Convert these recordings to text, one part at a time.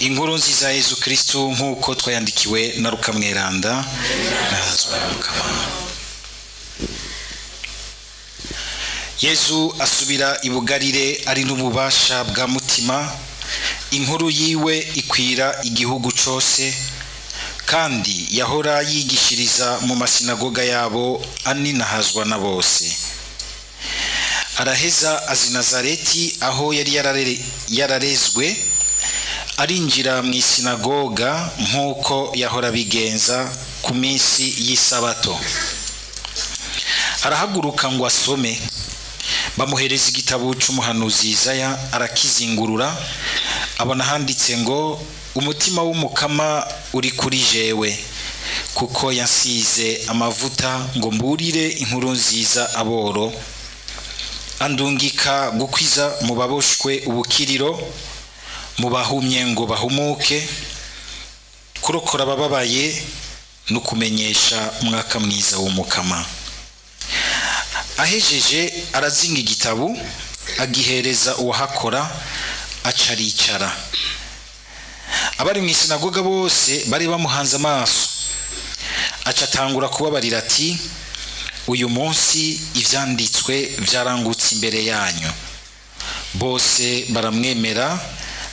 Inkuru nziza ya Yesu Kristo nkuko twayandikiwe na Luka Mweranda. Yesu asubira ibugarire ari n'ububasha bwa mutima. Inkuru yiwe ikwira igihugu cyose, kandi yahora yigishiriza mu masinagoga yabo aninahazwa na bose. Araheza azi Nazareti aho yari yararezwe, arinjira mu isinagoga nkuko yahora bigenza ku minsi y'isabato. Arahaguruka ngo asome. Bamuhereza igitabo cy'umuhanuzi Yesaya, arakizingurura, abona handitse ngo, umutima w'umukama uri kuri jewe, kuko yansize amavuta ngo mburire inkuru nziza aboro, andungika gukwiza mu baboshwe ubukiriro, mu bahumye ngo bahumuke, kurokora abababaye no kumenyesha umwaka mwiza w'umukama. Ahejeje arazinga igitabo, agihereza uwahakora, acaricara. Abari mu isinagoga bose bari bamuhanze amaso. Acatangura kubabarira ati, uyu munsi ivyanditswe vyarangutse imbere yanyu. Bose baramwemera,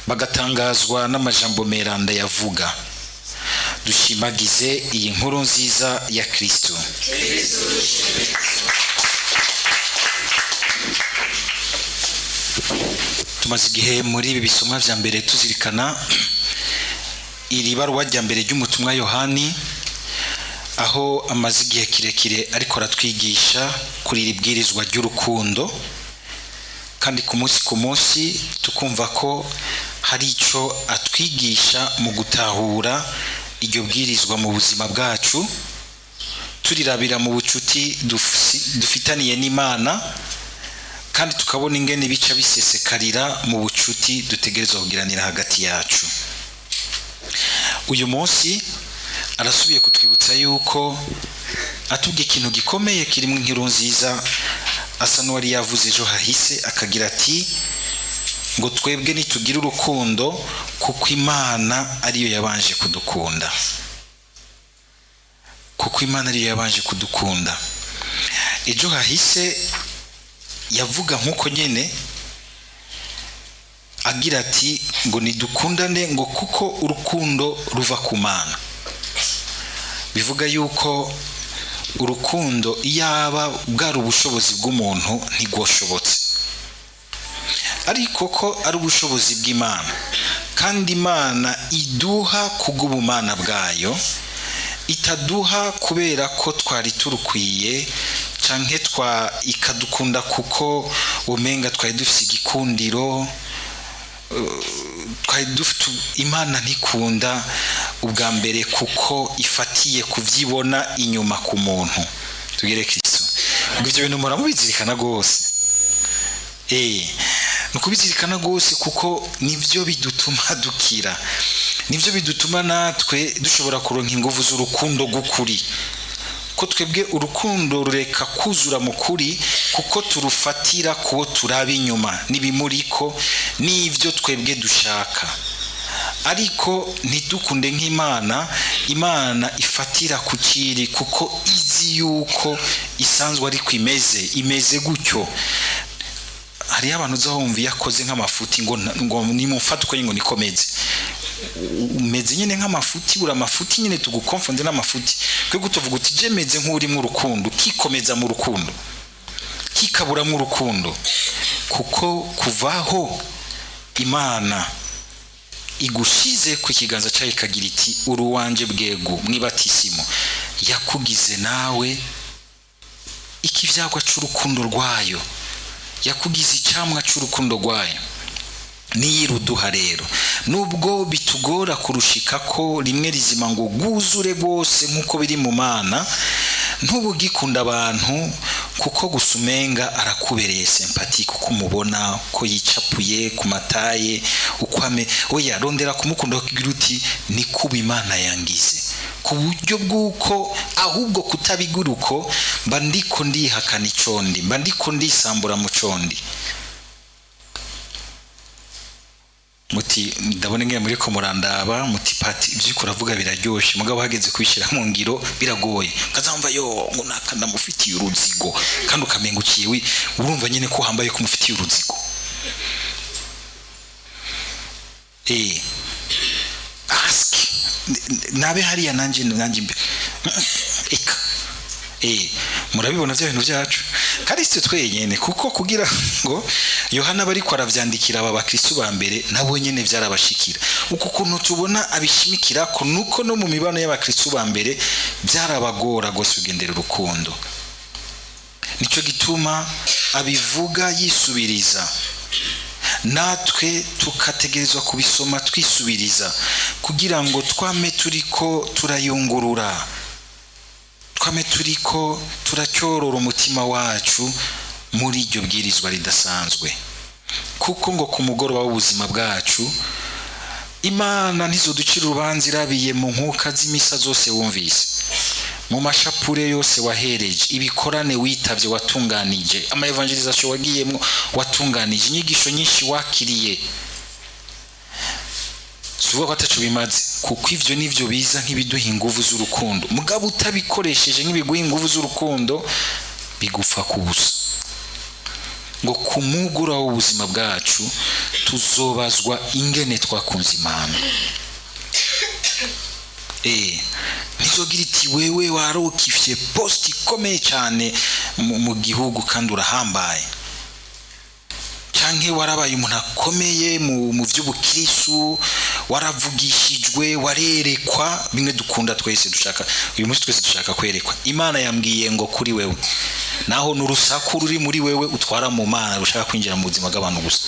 bagatangazwa n'amajambo meranda yavuga. Dushimagize iyi nkuru nziza ya Kristo. Tumaze igihe muri ibi bisomwa vya mbere tuzirikana iri baruwa rya mbere ry'umutumwa Yohani, aho amaze igihe kirekire ariko aratwigisha kuri iri bwirizwa ry'urukundo, kandi ku munsi tukumva ko hari ico atwigisha mu gutahura iryo bwirizwa mu buzima bwacu, turirabira mu bucuti dufitaniye n'Imana, kandi tukabona ingene bica bisesekarira mu bucuti dutegerezwa kugiranira hagati yacu. Uyu munsi arasubiye kutwibutsa yuko atubwiye ikintu gikomeye kirimo inkuru nziza, asa n'uwari yavuze ejo hahise, akagira ati ngo twebwe nitugira urukundo kuko Imana ariyo yabanje kudukunda. Kuko Imana ariyo yabanje kudukunda. Ejo hahise yavuga nkuko nyene, agira ati ngo nidukundane ngo kuko urukundo ruva ku Mana. Bivuga yuko urukundo iyaba bwari ubushobozi bw'umuntu ntigwoshobotse, ariko ko ari ubushobozi bw'Imana, kandi Imana iduha kubw'ubumana bwayo, itaduha kubera ko twari turukwiye canke ikadukunda kuko umenga twari dufise igikundiro. Imana ntikunda ubwa mbere kuko ifatiye kuvyibona inyuma ku muntu. Tugire Kristo. Ivyo bintu muramubizirikana gose. Nukubizirikana gose kuko nivyo bidutuma dukira. Nivyo bidutuma natwe dushobora kuronka inguvu z'urukundo gukuri. Ko twebwe urukundo rureka kuzura mu kuri kuko turufatira kuwo turaba inyuma n'ibimuriko n'ivyo twebwe dushaka. Ariko ntidukunde nk'Imana. Imana ifatira ku kiri kuko izi yuko isanzwe ariko imeze gutyo. Hari abantu uzahumva yakoze nk'amafuti ngo nimufate uko ngo nikomeze. Umeze nyine nk'amafuti, ura amafuti nyine tugukonfonde n'amafuti. Kwe gutuvuga uti je meze nk'uri mu rukundo, kikomeza mu rukundo, kikabura mu rukundo. Kuko kuvaho Imana igushize ku kiganza cyayo ikagira iti uruwanje bwego mwibatisimo, yakugize nawe ikivyagwa c'urukundo rwayo, yakugize icamwa c'urukundo rwayo. Niyiruduha rero, nubwo bitugora kurushika ko rimwe rizima ngo guzure gose nkuko biri mu Mana, ntubugikunda abantu kuko gusumenga arakubereye sympathie, kuko umubona ko yicapuye ku mataye ukwame. Oya, rondera kumukunda kugira uti ni kuba Imana yangize, ku buryo bw'uko ahubwo kutabiguruko mba ndiko ndihakana icondi, mba ndiko ndisambura mu condi. muti ndabona ngene muri ko murandaba muti pati ibyiko ravuga biraryoshe mugabo hageze kwishira mu ngiro biragoye kazamva yo ngo nakanda mufitiye uruzigo kandi ukamengukiye urumva nyene ko hambaye ko mufitiye uruzigo ask nabe hariya nanje mbe eka murabibona bya bintu byacu Kristo twenyene kuko kugira ngo Yohana bari ko aravyandikira aba bakristo ba mbere nabo nyene vyarabashikira uko kuntu tubona abishimikira ko nuko no mu mibano y'abakristo ba mbere byarabagora gose ugendera urukundo nico gituma abivuga yisubiriza natwe tukategerezwa kubisoma twisubiriza kugira ngo twame turiko turayungurura twame turiko turacyorora umutima wacu muri iryo bwirizwa ridasanzwe kuko ngo ku mugoroba w'ubuzima bwacu Imana ntizoducira urubanza irabiye mu nkuka z'imisa zose wumvise mu mashapure yose wahereje ibikorane witavye watunganije ama evangelization wagiyemo watunganije inyigisho nyinshi wakiriye suba kwatacu bimaze kuko ivyo nivyo biza nk'ibiduha inguvu z'urukundo mugabo utabikoresheje nk'ibiguha inguvu z'urukundo bigufa kubusa ngo kumugura w'ubuzima bwacu tuzobazwa ingene twakunze Imana nizogira iti wewe warokifye post ikomeye cyane mu gihugu kandi urahambaye canke warabaye umuntu akomeye mu vy'ubukristo waravugishijwe warerekwa bimwe dukunda twese dushaka uyu munsi twese dushaka kwerekwa Imana yambwiye ngo kuri wewe naho n'urusaku ruri muri wewe utwara mu Mana rushaka kwinjira mu buzima bw'abantu gusa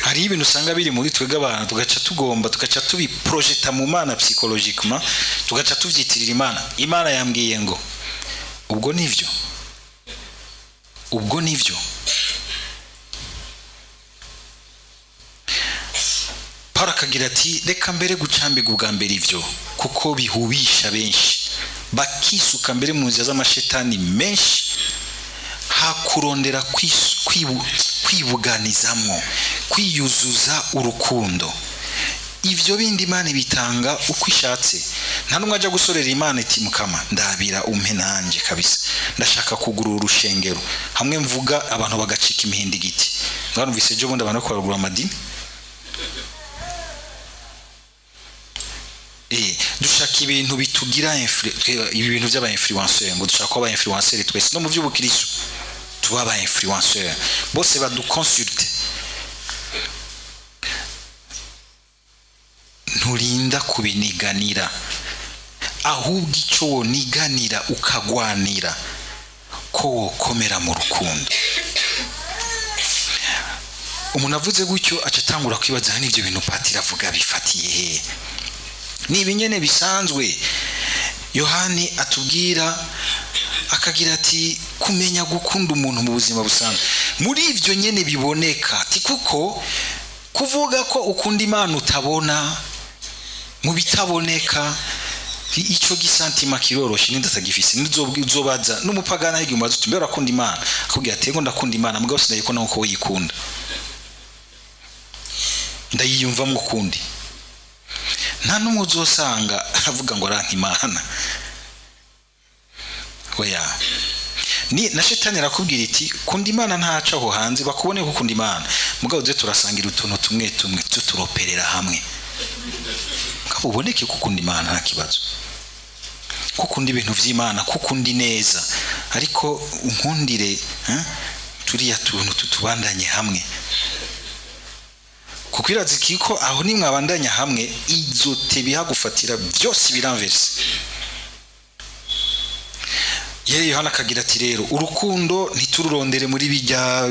hari ibintu usanga biri muri twega abantu tugaca tubiprojecta mu Mana psychologiquement tugaca tuvyitirira Imana yambwiye ngo ubwo nivyo Para kagira ati reka mbere gucambirwa ubwa mbere ivyo kuko bihubisha benshi bakisuka mbere mu nzira z'amashetani menshi hakurondera kwibuganizamo kwiyuzuza urukundo ivyo bindi Imana bitanga uko ishatse nta numwe aja gusorera Imana iti mukama ndabira umpe nanje kabisa ndashaka kugura urushengero hamwe mvuga abantu bagacika imihindi giti ngarumvise je bundi abantu ko bagura amadini dushaka ibintu bitugira ibi bintu by'aba influenceur ngo dushaka ko aba influencer twese no mu by'ubukristo tuba aba influenceur bose baduconsulte nturinda kubiniganira ahubwo icyo woniganira ukagwanira ko wokomera mu rukundo umuntu avuze gutyo acatangura kwibaza n'ibyo bintu patira avuga bifatiye he ni ibinyene bisanzwe Yohani atubwira akagira ati kumenya gukunda umuntu mu buzima busanzwe muri ivyo nyene biboneka ati kuko kuvuga ko ukunda Imana utabona mu bitaboneka ico gisantima kiroroshe n'indatagifise nizobaza n'umupagana y'iguma zutumbera akunda Imana akubwira ati ngo ndakunda Imana mugabo sinayiko nako yikunda ndayiyumva mu kundi nta numwe uzosanga avuga ngo aranka Imana oya ni na shetani arakubwira iti kunda Imana ntaca aho hanze bakubone ko kunda Imana mugabo ze turasangira utuntu tumwe tuturoperera hamwe kabuboneke ko kunda Imana nta kibazo kukunda ibintu vy'Imana kukundi neza ariko unkundire turiya tuntu tutubandanye hamwe kuko irazikiko aho nimwe abandanya hamwe izote bihagufatira byose biranverse Yohana akagira ati rero urukundo ntitururondere muri bijya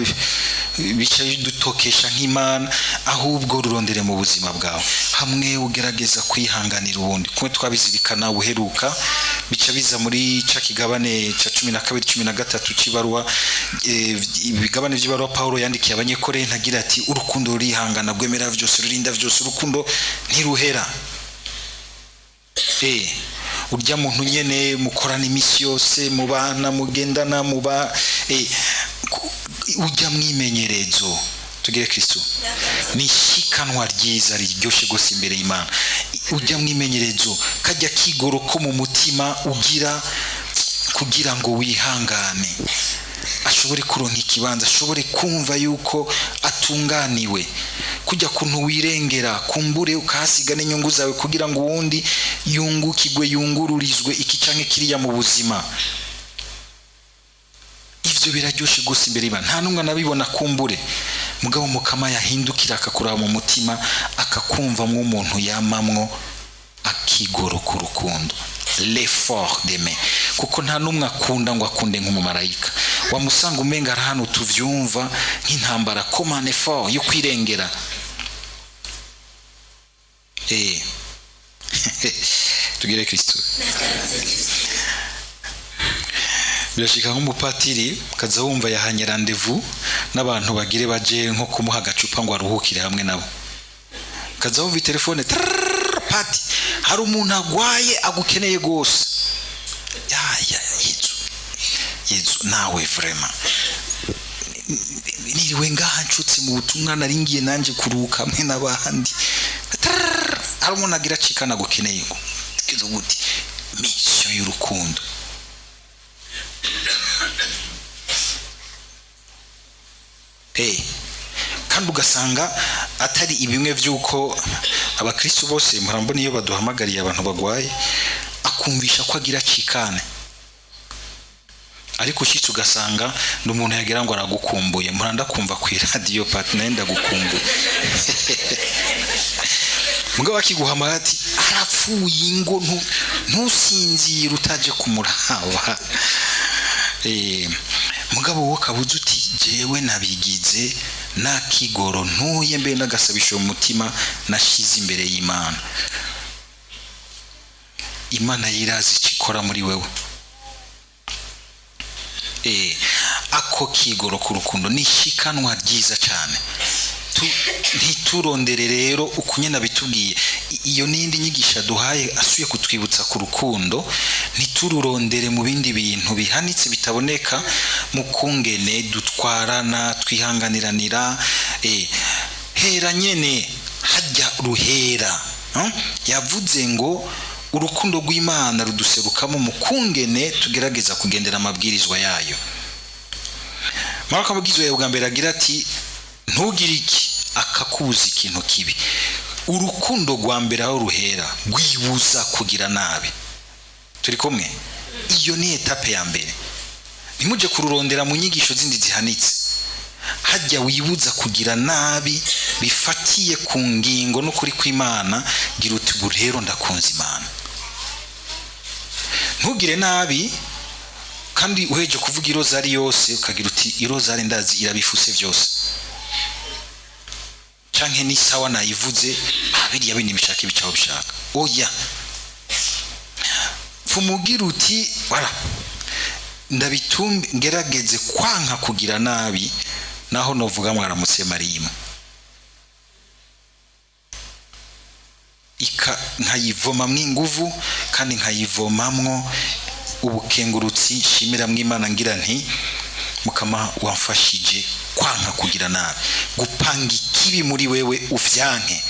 bica dutokesha nk'Imana ahubwo rurondere mu buzima bwawe hamwe ugerageza kwihanganira ubundi kumwe twabizirikana uheruka bica biza muri ca kigabane ca 12-13 cibaruwa ibigabane by'ibaruwa Paulo yandikiye abanyekore ntagira ati urukundo rurihangana gwemera byose rurinda byose urukundo ntiruhera urya muntu nyene mukorana imisi yose mubana mugendana muba ujya mwimenyerezo tugire Kristo. Ni ishikanwa ryiza riryoshye gose imbere y'Imana. Ujya mwimenyerezo kajya kigoro ko mu mutima ugira kugira ngo wihangane, ashobore kuronka ikibanza, ashobore kumva yuko atunganiwe, kujya kuntu wirengera kumbure ukahasiga n'inyungu zawe kugira ngo uwundi yungukigwe yungururizwe iki canke kiriya mu buzima. Ivyo biraryoshe gose imbere y'Imana. Nta numwe nabibona kumbure mugabo mukama yahindukira akakuraba mu mutima akakumvamwo umuntu yamamwo akigoro ku rukundo, l'effort d'aimer. Kuko nta numwe akunda ngo akunde nk'umumarayika. Wamusanga umenga ari hano tuvyumva nk'intambara, comme un effort yo kwirengera. Tugire Kristo. Birashika nk'umupatiri kaza wumva yahanye rendezvous n'abantu bagire baje nko kumuha agacupa ngo aruhukire hamwe nabo. Kaza wumva telefone pati hari umuntu agwaye agukeneye gose. Yezu nawe vraiment niriwe ngaha ncutse mu butumwa naringiye nanje kuruka hamwe n'abandi. Hari umuntu agira cikana agukeneye ngo kizo guti mission y'urukundo. Kandi ugasanga atari ibimwe by'uko abakristo bose murambona iyo baduhamagariye abantu bagwaye akumvisha ko agira cikane, ariko ushitse ugasanga n'umuntu yagira ngo aragukumbuye. Muranda kumva ku radio partner ndagukumbuye mugabo akiguhamagara ati arapfuye ngo ntusinzire utaje kumuraba. Mugabo wo kabuze uti jewe nabigize nakigoro ntuye mbe nagasabisho mu mutima nashize imbere y'Imana. Imana yirazi cikora muri wewe. Ako kigoro ku rukundo ni shikanwa ryiza cyane. Ntiturondere rero ukunye nabitubwiye iyo nindi nyigisha duhaye asuye kutwibutsa ku rukundo, ntitururondere mu bindi bintu bihanitse bitaboneka mu kungene dutwarana twihanganiranira. Hera nyene hajya ruhera. Yavuze ngo urukundo rw'Imana ruduserukamo mu kungene tugerageza kugendera amabwirizwa yayo. Marako abagizwe ya bwa mbere agira ati ntugire iki akakubuza ikintu kibi. Urukundo rwa mbere aho ruhera rwibuza kugira nabi. Turi kumwe? Iyo ni etape ya mbere. Nimuje kururondera mu nyigisho zindi zihanitse. Hajya wibuza kugira nabi bifatiye ku ngingo no kuri kw'Imana, gira uti burero ndakunze Imana. Ntugire nabi kandi uheje kuvuga irozari yose ukagira uti irozari ndazi irabifuse byose. Canke ni sawa nayivuze abiri yabindi bishaka ibicaho bishaka. Oya. Fumugira uti wala ndabitumbe ngerageze kwanka kugira nabi naho novuga mwaramutse Mariyima. Nkayivoma mwinguvu kandi nkayivomamwo ubukengurutsi shimira mw'Imana ngira nti mukama wamfashije kwanka kugira nabi, gupanga ikibi muri wewe uvyanke.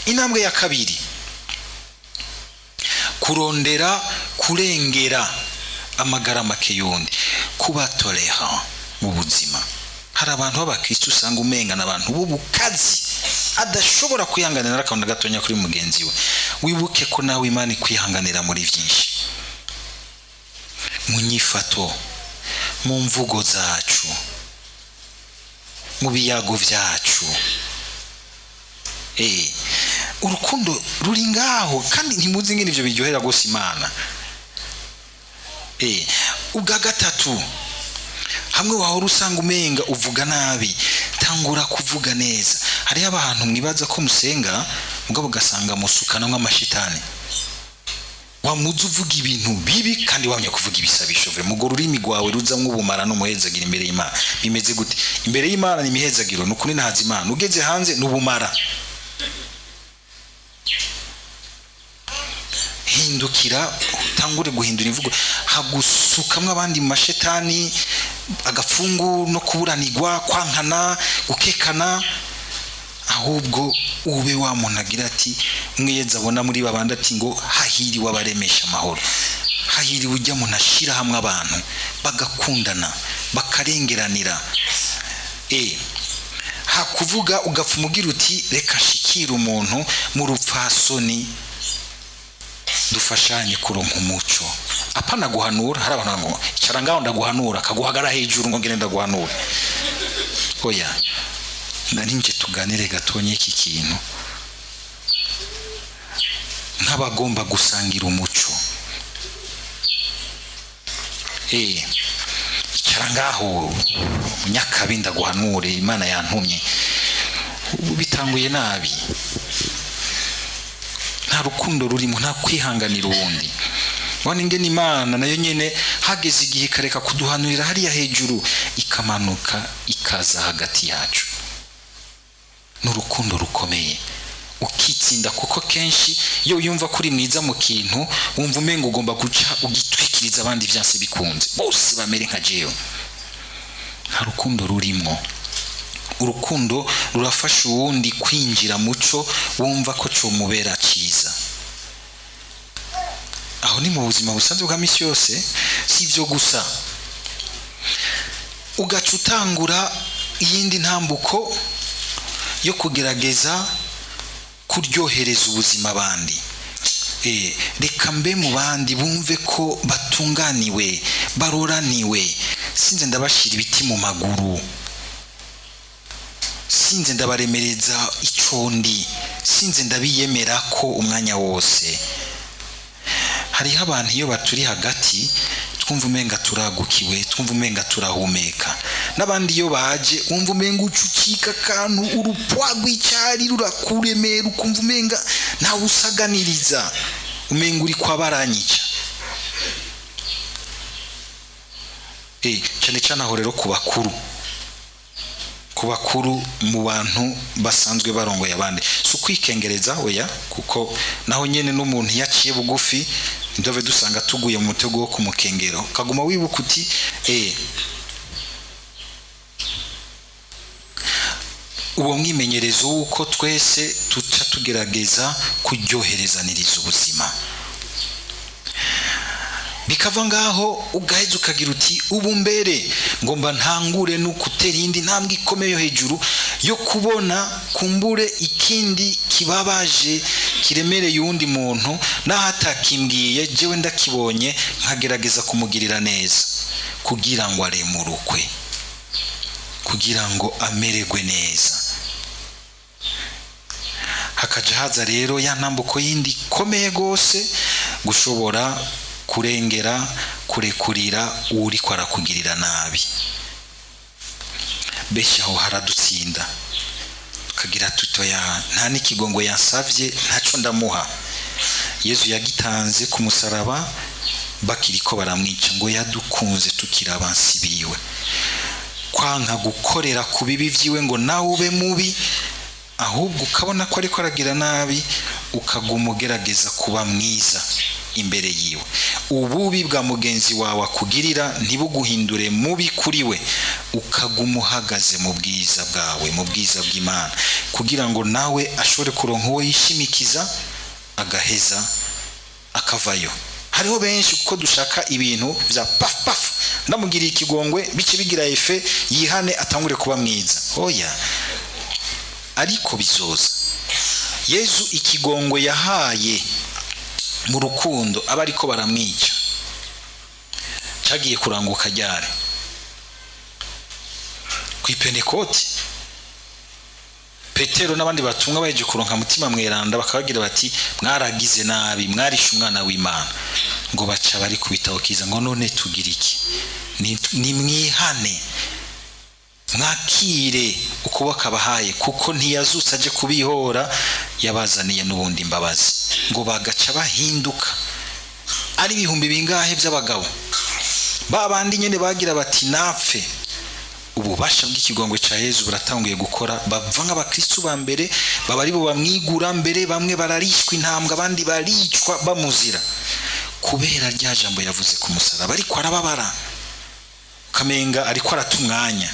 Intambwe ya kabiri kurondera kurengera amagara make yundi, kuba tolerant mu buzima. Hari abantu b'abakristo usanga umenga n'abantu b'ubukazi adashobora kwihanganira akantu gatonya kuri mugenzi we. Wibuke ko nawe Imana ikwihanganira muri byinshi, mu nyifato, mu mvugo zacu, mu biyago byacu. Urukundo ruri ngaho kandi ntimuzi ngene ivyo biryohera gose Imana. Ubwa gatatu hamwe wahora usanga umenga uvuga nabi, tangura kuvuga neza. Hari abantu mwibaza ko musenga mugabo gasanga musukana nk'amashitani. Wamuzu uvuga ibintu bibi kandi wamya kuvuga ibisabisho vre mugoro urimi gwawe ruzamwe ubumara no muhezagira imbere y'Imana. Bimeze gute? Imbere y'Imana ni mihezagiro, nukuri nahaza Imana. Ugeze hanze n'ubumara. Hindukira tangure guhindura imvugo, hagusukamwe abandi mu mashetani agapfungu no kuburanirwa, kwankana, gukekana, ahubwo ube wa muntu agira ati mwiyeza abona muri babandi ati ngo hahiriwe abaremesha amahoro, hahiriwe ujya muntu ashira hamwe abantu bagakundana bakarengeranira. Hakuvuga ugapfa umugira uti reka shikira umuntu mu rupfasoni dufashanye kuronka umuco. Apana guhanura, hari abantu ngo icara ngaho ndaguhanura, akaguhagara hejuru ngo ngende ndaguhanura. Oya, narinje tuganire gatonye iki kintu nk'abagomba gusangira umuco. Icara ngaho munyakabi ndaguhanure, Imana yantumye. Ubu bitanguye nabi, nta rukundo rurimo, nta kwihanganira uwundi. Wane ngene Imana nayo nyene hageze igihe kareka kuduhanurira hariya hejuru, ikamanuka ikaza hagati yacu n'urukundo rukomeye, ukitsinda. Kuko kenshi iyo yumva kuri mwiza mu kintu wumva umengo ugomba guca ugitwikiriza abandi byanse bikunze bose bamere nka jewe. Nta rukundo rurimo. Urukundo rurafasha uwundi kwinjira muco wumva ko cyo mubera cyiza. Aho ni mu buzima busanzwe bwa misi yose, si ibyo gusa. Ugaca utangura iyindi ntambuko yo kugerageza kuryohereza ubuzima abandi. Reka mbe mu bandi bumve ko batunganiwe, baroraniwe. Sinze ndabashira ibiti mu maguru, sinze ndabaremereza icondi, sinze ndabiyemera ko umwanya wose. Hariho abantu iyo baturi hagati twumva umenga turagukiwe, twumva umenga turahumeka. N'abandi iyo baje wumva umenga ucucika kantu urupwagwa icyari rurakuremera, ukumva umenga ntawe usaganiriza, umenga uri kwa baranyica. Cyane cyane aho rero ku bakuru mu bantu basanzwe barongoye abandi, si ukwikengereza oya, kuko naho nyene n'umuntu yaciye bugufi ndove dusanga tuguye mu mutego wo kumukengero. Kaguma wibuka uti uwo mwimenyerezo w'uko twese tuca tugerageza kuryoherezaniriza ubuzima. Bikava ngaho ugaheza ukagira uti ubu mbere ngomba ntangure no gutera iyindi ntambwe ikomeye hejuru yo kubona kumbure ikindi kibabaje kiremereye uwundi muntu, naho atakimbwiye jewe ndakibonye nkagerageza kumugirira neza kugira ngo aremurukwe, kugira ngo amererwe neza. Hakaja haza rero ya ntambuko yindi ikomeye gose, gushobora kurengera kurekurira uri kwara kugirira nabi. Besha aho haradutsinda tukagira tutoya, nta n'ikigongo yansavye ntaco ndamuha. Yesu yagitanze ku musaraba bakiriko baramwica, ngo yadukunze tukira abansi biwe. Kwanka gukorera ku bibi vyiwe ngo nawe ube mubi, ahubwo ukabona ko ariko aragira nabi ukaguma ugerageza kuba mwiza imbere yiwe. Ububi bwa mugenzi wawe akugirira ntibuguhindure mubi kuri we, ukaguma uhagaze mu bwiza bwawe, mu bwiza bw'Imana, kugira ngo nawe ashobore kuronka uwo yishimikiza agaheza akavayo. Hariho benshi kuko dushaka ibintu bya paf ndamugiriye ikigongwe bice bigira efe yihane atangure kuba mwiza. Oya, ariko bizoza. Yesu ikigongwe yahaye mu rukundo aba ariko baramwica cyagiye kuranguka ryari? Ku Pentekote Petero n'abandi batumwa baje kuronka mutima mweranda bakabagira bati mwaragize nabi, mwarisha umwana w'Imana. Ngo baca bari kubitaho kiza ngo none tugira iki? Ni mwihane mwakire ukubaka bahaye, kuko ntiyazutse aje kubihora, yabazaniye n'ubundi imbabazi. Ngo bagaca bahinduka ari ibihumbi bingahe by'abagabo babandi nyene bagira bati napfe. Ububasha bw'ikigongwe ca Yesu buratanguye gukora, bava nk'abakristo ba mbere baba ari bo bamwigura mbere, bamwe bararishwa intambwe abandi baricwa bamuzira kubera rya jambo yavuze ku musaraba, ariko arababara kamenga ariko aratumwanya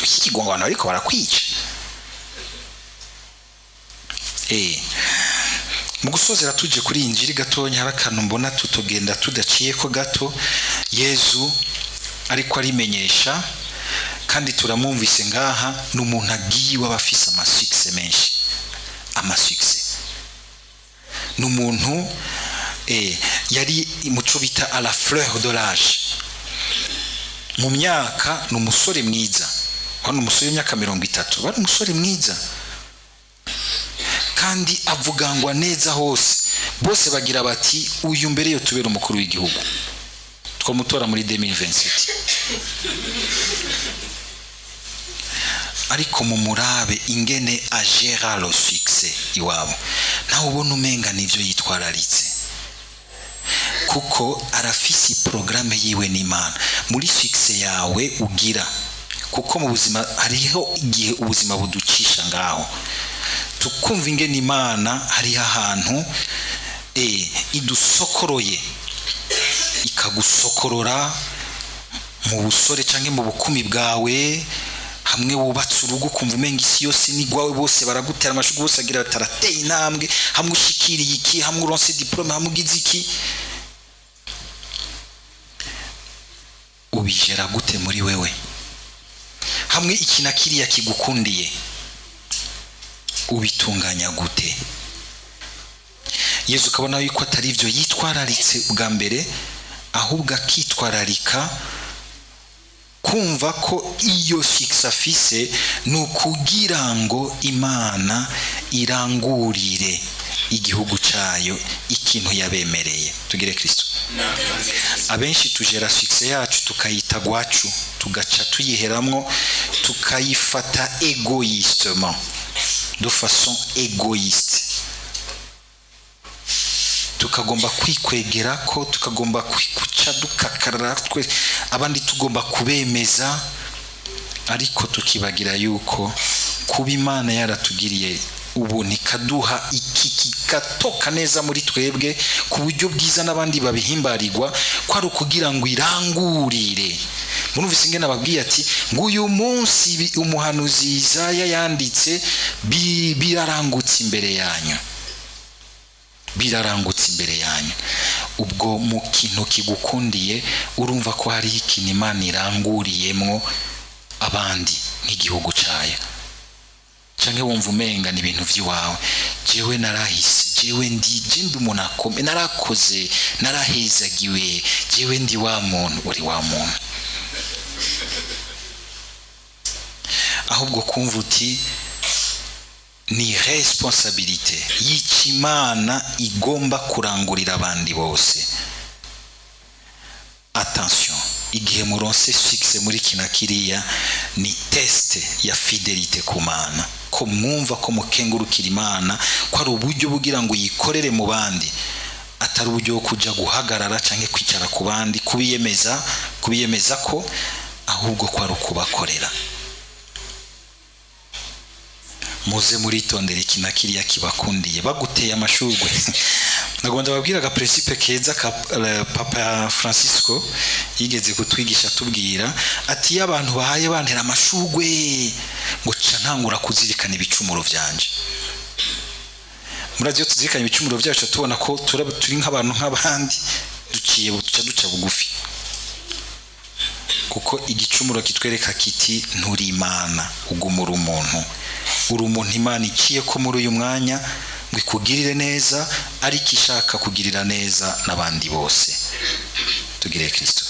ikigongano ariko barakwica. Mu gusozera tuje kuri injiri gatonya harakantu mbona tutogenda tudaciye ko gato. Yezu ariko arimenyesha kandi turamwumvise ngaha n'umuntu agiye wabafise amasuccess menshi, amasuccess n'umuntu yari muco bita à la fleur de l'âge. Mu myaka n'umusore mwiza, hano umusore w'imyaka 30 bari umusore mwiza kandi avugangwa neza hose, bose bagira bati uyu mbere yo tubera umukuru w'igihugu twamutora muri 2027. Ariko mu murabe ingene agera le succès iwabo, nawe ubona umenga nivyo yitwararitse, kuko arafisi programme yiwe n'Imana muri succès yawe ugira. Kuko mu buzima hariho igihe ubuzima buducisha ngaho tukumva ingene Imana hari ahantu idusokoroye, ikagusokorora mu busore canke mu bukumi bwawe. Hamwe wubatse urugo kumva umenga isi yose ni gwawe, bose baragutera amashugu, bose agira batarateye intambwe, hamwe ushikiriye iki, hamwe uronse diplome, hamwe ugize iki. Ubijera gute muri wewe? Hamwe iki na kiriya kigukundiye ubitunganya gute? Yesu kabona yuko atari ivyo yitwararitse bwa mbere, ahubwo akitwararika kumva ko iyo fixa afise nukugira ngo Imana irangurire igihugu cayo ikintu yabemereye. Tugire Kristo. Abenshi tujera fixe yacu tukayita gwacu, tugaca tuyiheramwo, tukayifata égoïstement, de façon égoïste. Tukagomba kwikwegera ko, tukagomba kwikuca dukakarara twe abandi, tugomba kubemeza, ariko tukibagira yuko kuba Imana yaratugiriye ubu nikaduha iki kigatoka neza muri twebwe ku buryo bwiza n'abandi babihimbarirwa, ko ari ukugira ngo irangurire. Murumvise ingene ababwiye ati nguyu munsi umuhanuzi Isaya yanditse birarangutse imbere yanyu, birarangutse imbere yanyu. Ubwo mu kintu kigukundiye urumva ko hari ikintu Imana iranguriyemwo abandi nk'igihugu cayo. Canke wumva umenga ni ibintu vy'iwawe, jewe narahise, jewe ndi umuntu akome, narakoze, narahezagiwe, jewe ndi wa muntu, uri wa muntu. Ahubwo kumva uti ni responsabilité y'Imana igomba kurangurira abandi bose. Attention, igihe muronse fixe muri kina kiriya ni test ya fidelité ku Mana, ko mwumva ko mukengurukira Imana, ko ari uburyo bugira ngo yikorere mu bandi, atari uburyo kuja guhagarara canke kwicara ku bandi kubiyemeza ko, ahubwo ko ari ukubakorera. Muze muritondera ikina kiriya kibakundiye. Baguteye amashurwe nagomba babwiraga principe keza ka Papa Francisco yigeze kutwigisha tubwira ati y'abantu bahaye bantera amashurwe ngo ca ntangura kuzirikana ibicumuro vyanje. Muravyo tuzirikana ibicumuro vyacu tubona ko turi nk'abantu nk'abandi, duca bugufi, kuko igicumuro kitwereka kiti nturi Imana, ugumura umuntu, uri umuntu Imana iciye ko muri uyu mwanya ngo ikugirire neza, ariko ishaka kugirira neza n'abandi bose. Tugire Kristo.